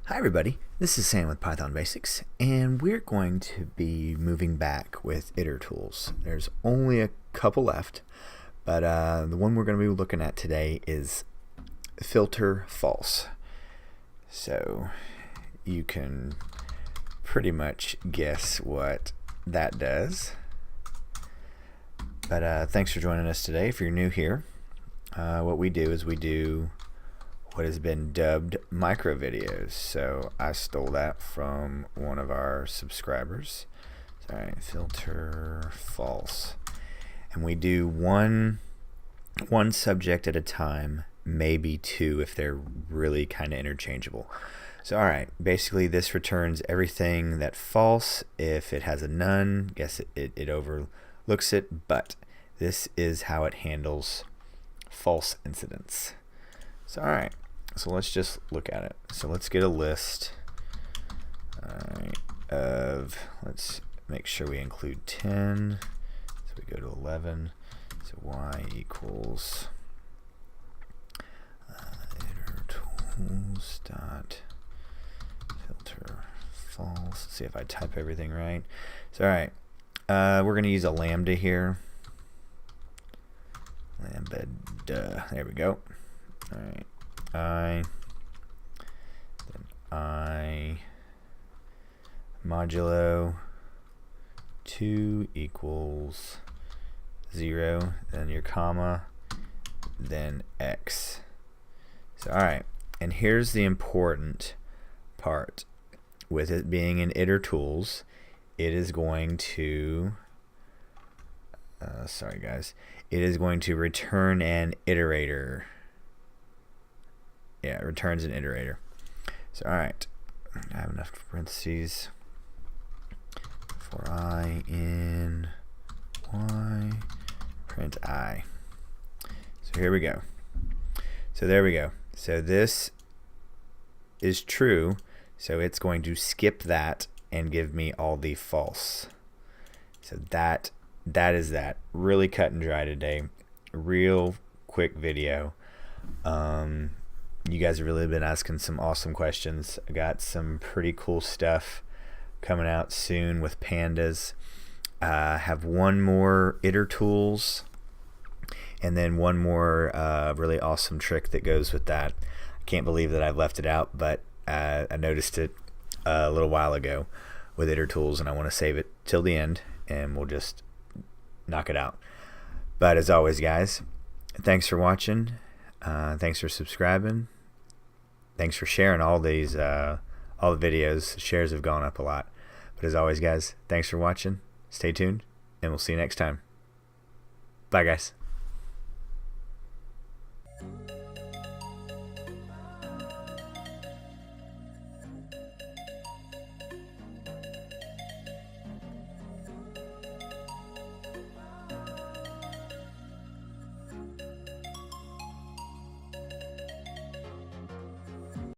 Hi everybody, this is Sam with Python Basics, and we're going to be moving back with Itertools. There's only a couple left, but the one we're going to be looking at today is filter false. So you can pretty much guess what that does. But thanks for joining us today. If you're new here, what we do is we do what has been dubbed micro videos. So I stole that from one of our subscribers. Sorry, filter false. And we do one subject at a time, maybe two if they're really kind of interchangeable. So alright, basically this returns everything that false. If it has a none, guess it overlooks it, but this is how it handles false incidents. So alright, so let's just look at it. So let's get a list of, let's make sure we include 10. So we go to 11. So y equals Itertools dot filter false. Let's see if I type everything right. So alright, we're going to use a lambda here. Lambda, there we go. Alright, then I modulo 2 equals 0, then your comma, then x. So alright, and here's the important part. With it being in Itertools, it is going to sorry guys, it is going to return an iterator. Yeah, it returns an iterator. So alright, I have enough parentheses for I in y, print I. So here we go. So there we go. So this is true, so it's going to skip that and give me all the false. So that is that. Really cut and dry today. Real quick video. You guys have really been asking some awesome questions. I got some pretty cool stuff coming out soon with pandas. Have one more Itertools and then one more really awesome trick that goes with that. I can't believe that I've left it out, but I noticed it a little while ago with Itertools, and I want to save it till the end, and we'll just knock it out. But as always, guys, thanks for watching. Thanks for subscribing. Thanks for sharing all these all the videos. Shares have gone up a lot. But as always, guys, thanks for watching. Stay tuned, and we'll see you next time. Bye, guys.